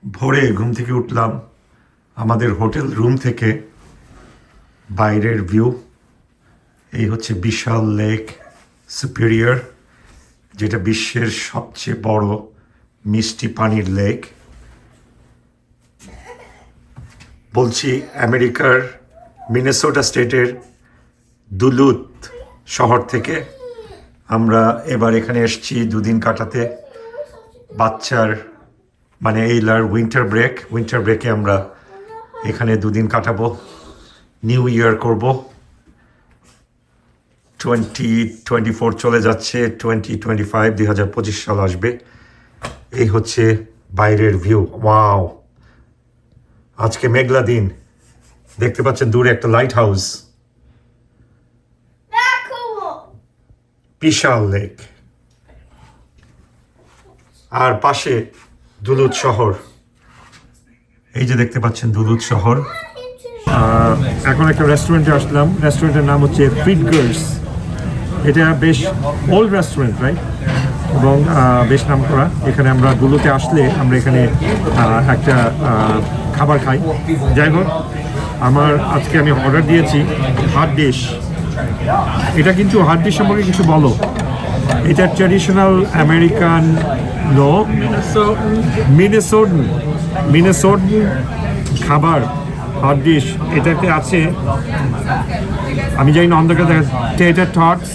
ভোরে ঘুম থেকে উঠলাম, আমাদের হোটেল রুম থেকে বাইরের ভিউ। এই হচ্ছে বিশাল লেক সুপিরিয়র, যেটা বিশ্বের সবচেয়ে বড় মিষ্টি পানির লেক। বলছি আমেরিকার মিনেসোটা স্টেটের দুলুথ শহর থেকে। আমরা এবার এখানে এসেছি দুদিন কাটাতে। বাচ্চার মানে এইলার উইন্টার ব্রেকে আমরা এখানে দুদিন কাটাবো, নিউ ইয়ার করব। 2024 চলে যাচ্ছে, 2025 সাল আসবে। এই হচ্ছে বাইরের ভিউ। ওয়াও, আজকে মেঘলা দিন। দেখতে পাচ্ছেন দূরে একটা লাইট হাউস, বিশাল লেক, আর পাশে দুলুথ শহর। এই যে দেখতে পাচ্ছেন দুলুথ শহর। এখন একটা রেস্টুরেন্টে আসলাম, রেস্টুরেন্টের নাম হচ্ছে ফিটগার্স। এটা বেশ ওল্ড রেস্টুরেন্ট, রাইট, এবং বেশ নাম করা। এখানে আমরা দুলুথে আসলে আমরা এখানে একটা খাবার খাই। যাই হোক, আজকে আমি অর্ডার দিয়েছি হাট ডিশ। এটা কিন্তু হাট ডিশ সম্পর্কে কিছু বলো। এটা ট্র্যাডিশনাল আমেরিকান মিনেসোটান খাবার, হাট ডিশ। এটাতে আছে, আমি জানি না অন্ধকার দেখা, টেটার টটস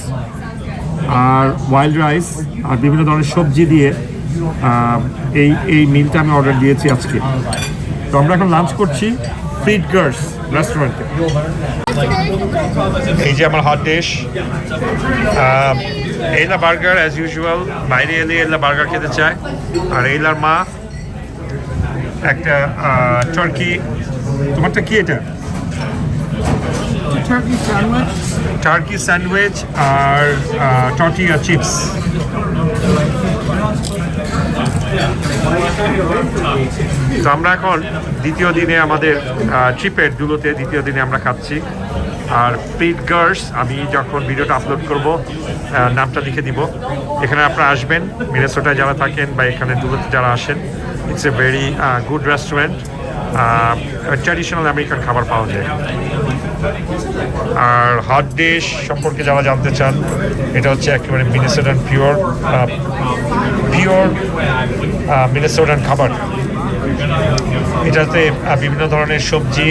আর ওয়াইল্ড রাইস আর বিভিন্ন ধরনের সবজি দিয়ে এই মিলটা আমি অর্ডার দিয়েছি আজকে। তো আমরা এখন লাঞ্চ করছি ফিটগার্স রেস্টুরেন্টে। এই যে আমার hot dish, এইলা burger as usual. বাইরে এলে এইলা বার্গার খেতে চায়। আর এইলার মা একটা টার্কি, তোমারটা কি এটা? টার্কি স্যান্ডউইচ আর টর্টিয়া চিপস। তো আমরা এখন দ্বিতীয় দিনে আমাদের ট্রিপের দুলুথে দ্বিতীয় দিনে আমরা খাচ্ছি। আর ফিটগার্স, আমি যখন ভিডিওটা আপলোড করব নামটা লিখে দিব। এখানে আপনারা আসবেন, মিনেসোটায় যারা থাকেন বা এখানে দুলুথে যারা আসেন। It's a very good restaurant. Traditional American খাবার পাওয়া যায়। আর হট ডিশ সম্পর্কে যারা জানতে চান, এটা হচ্ছে একেবারে মিনেসোটান পিওর মিনেসোটান খাবার। এটাতে বিভিন্ন ধরনের সবজি,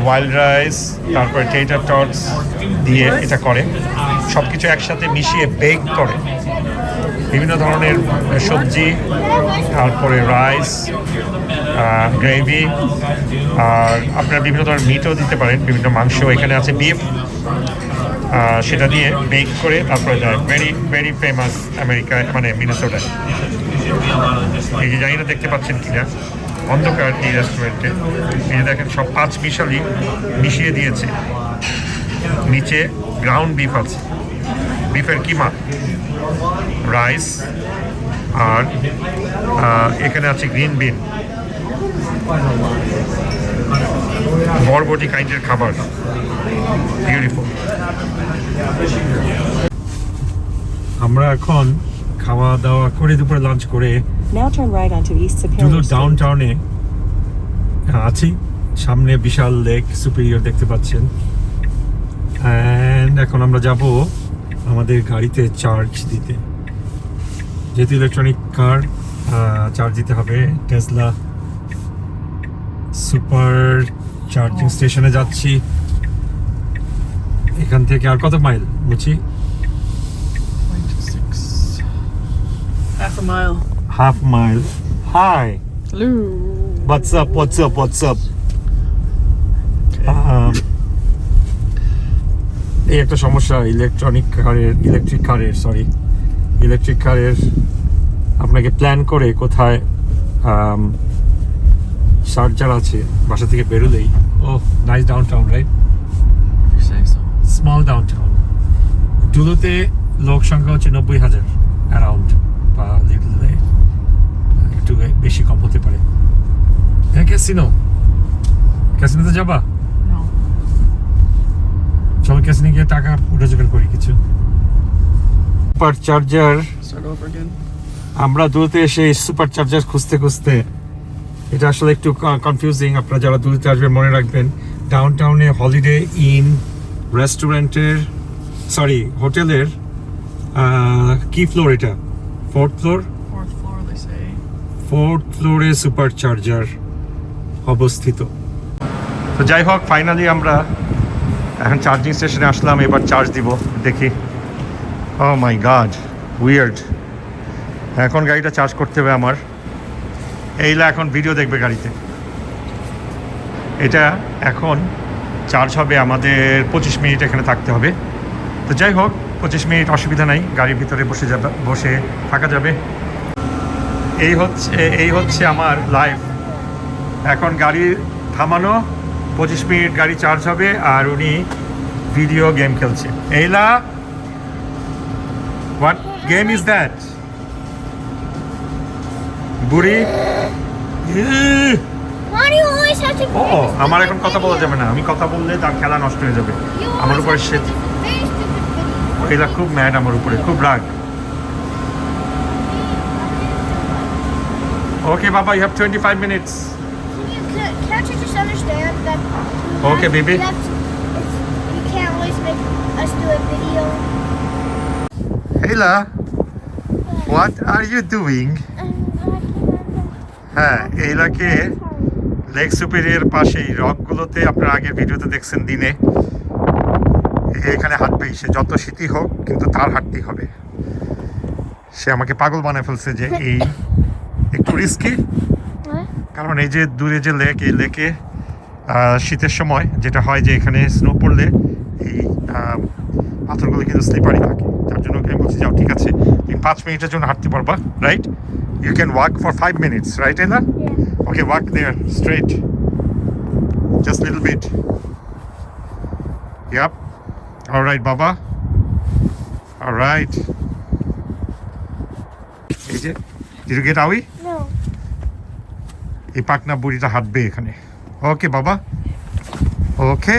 ওয়াইল্ড রাইস, তারপরে টেটার টটস দিয়ে এটা করে। সব কিছু একসাথে মিশিয়ে বেক করে। বিভিন্ন ধরনের সবজি, তারপরে রাইস, গ্রেভি, আর আপনারা বিভিন্ন ধরনের মিটও দিতে পারেন, বিভিন্ন মাংস। এখানে আছে বিফ, সেটা দিয়ে বেক করে তারপরে দেয়। ভেরি ভেরি ফেমাস আমেরিকায়, মানে মিনেসোটায়। এই যে জানি না দেখতে পাচ্ছেন কিনা, অন্ধকার এই রেস্টুরেন্টে। এই যে দেখেন সব পাঁচ মিশালি মিশিয়ে দিয়েছে। নিচে গ্রাউন্ড বিফ আছে, বিফের কিমা, রাইস, আর এখানে আছে গ্রিন বিন, বরবটি কাইন্ডের খাবার। বিউটিফুল। আমরা এখন খাওয়া দাওয়া করে দুপুরে লাঞ্চ করে দুলুথ ডাউনটাউনে আছি। সামনে বিশাল লেক সুপিরিয়র দেখতে পাচ্ছেন। অ্যান্ড এখন আমরা যাব আমাদের গাড়িতে চার্জ দিতে, যেহেতু ইলেকট্রনিক কার, চার্জ দিতে হবে। টেসলা সুপার চার্জিং স্টেশনে যাচ্ছি। এখান থেকে আর কত মাইল বুঝি? Half a mile. Hi. Hello. What's up? এই একটা সমস্যা ইলেকট্রিক কারের, আপনাকে প্ল্যান করে কোথায় চার্জার আছে বাসা থেকে বেরোলেই। Nice downtown, right? Small downtown. দুলুথে লোক সংখ্যা হচ্ছে 90,000 অ্যারাউন্ড, বা একটু বেশি কম হতে পারে। হ্যাঁ, ক্যাসিনোতে যাবা? চলো ক্যাসিনো গিয়ে টাকা উঠে জোগাড় করি কিছু। সুপার চার্জার, আমরা দুলুথে এসে সুপার চার্জার খুঁজতে এটা আসলে একটু কনফিউজিং, আপনারা যারা দূরে আসবেন মনে রাখবেন ডাউন টাউনে হলিডে ইন রেস্টুরেন্টের হোটেলের কি ফ্লোর এটা? ফোর্থ ফ্লোরে সুপারচার্জার অবস্থিত। তো যাই হোক, ফাইনালি আমরা এখন চার্জিং স্টেশনে আসলাম, এবার চার্জ দিব, দেখি। ও মাই গড, উইয়ার্ড। এখন গাড়িটা চার্জ করতে হবে আমার। এইলা এখন ভিডিও দেখবে গাড়িতে। এটা এখন চার্জ হবে, আমাদের 25 মিনিট এখানে থাকতে হবে। তো যাই হোক, 25 মিনিট অসুবিধা নাই, গাড়ির ভিতরে বসে থাকা যাবে। এই হচ্ছে আমার লাইফ। এখন গাড়ি থামানো, 25 মিনিট গাড়ি চার্জ হবে, আর উনি ভিডিও গেম খেলছে। এইলা, হোয়াট গেম ইজ দ্যাট? বুড়ি, আমার এখন কথা বলা যাবে না, আমি কথা বললে তার খেলা নষ্ট হয়ে যাবে। আমার উপরে সে, এলা খুব ম্যাড আমার উপরে, খুব রাগ। Okay, Baba, you have 25 minutes. Can't you just understand that? Okay, baby. You can't always make us do a video. Ayla, what are you doing? হ্যাঁ, এইলাকে লেক সুপিরিয়র পাশেই রকগুলোতে, আপনার আগের ভিডিওতে দেখছেন দিনে, এখানে হাঁটবে। সে যত শীতই হোক, কিন্তু তার হাঁটতেই হবে। সে আমাকে পাগল বানায় ফেলছে যে এই একটু রিস্কি, কারণ এই যে দূরে যে লেক, এই লেকে শীতের সময় যেটা হয় যে এখানে স্নো পড়লে এই পাথরগুলো কিন্তু স্লিপারি থাকে। যার জন্য আমি বলছি যাও, ঠিক আছে, তুমি 5 মিনিটের জন্য হাঁটতে পারবা, right? You can walk for 5 minutes, right, Ella? Yeah. Okay, walk there, straight. Just a little bit. Yep. All right, Baba. All right. AJ, did you get Awi? No. এই পাকনা বুড়িটা হাঁটবে এখানে। ওকে বাবা, ওকে,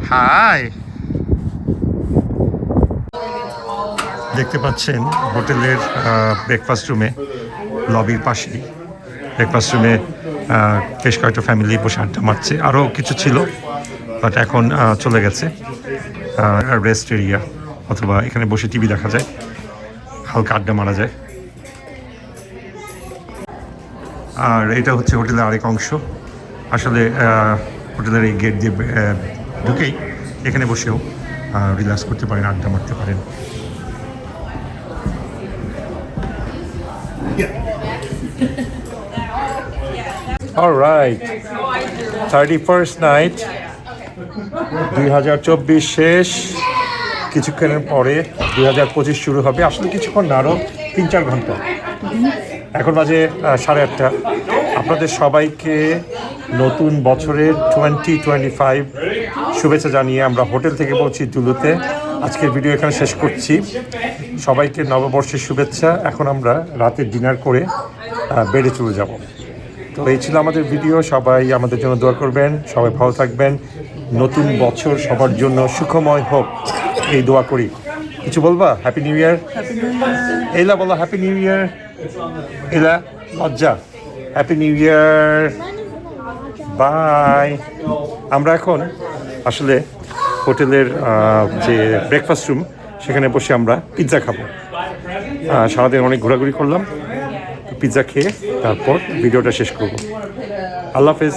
হাই। দেখতে পাচ্ছেন হোটেলের ব্রেকফাস্ট রুমে, লবির পাশেই ব্রেকফাস্ট রুমে বেশ কয়েকটা ফ্যামিলি বসে আড্ডা মারছে। আরও কিছু ছিল, বাট এখন চলে গেছে। রেস্ট এরিয়া, অথবা এখানে বসে টিভি দেখা যায়, হালকা আড্ডা মারা যায়। আর এটা হচ্ছে হোটেলের আরেক অংশ। আসলে হোটেলের এই গেট দিয়ে ঢুকেই এখানে বসেও রিল্যাক্স করতে পারেন, আড্ডা মারতে পারেন। অলরাইট, 31st নাইট, 2024 শেষ। কিছুক্ষণের পরে 2025 শুরু হবে। আসলে কিছুক্ষণ না, আরও 3-4 ঘন্টা। এখন বাজে 8:30। আপনাদের সবাইকে নতুন বছরের 2025 শুভেচ্ছা জানিয়ে আমরা হোটেল থেকে বলছি টুলুতে। আজকের ভিডিও এখানে শেষ করছি। সবাইকে নববর্ষের শুভেচ্ছা। এখন আমরা রাতে ডিনার করে বেডে চলে যাব। তো এই ছিল আমাদের ভিডিও। সবাই আমাদের জন্য দোয়া করবেন, সবাই ভালো থাকবেন। নতুন বছর সবার জন্য সুখময় হোক, এই দোয়া করি। কিছু বলবা? Happy new year. এলা বলো হ্যাপি নিউ ইয়ার। এলা, লজ্জা, হ্যাপি নিউ ইয়ার, বাই। আমরা এখন আসলে হোটেলের যে ব্রেকফাস্ট রুম, সেখানে বসে আমরা পিৎজা খাবো। সারাদিন অনেক ঘোরাঘুরি করলাম, পিৎজা খেয়ে তারপর ভিডিওটা শেষ করব। আল্লাহ হাফেজ।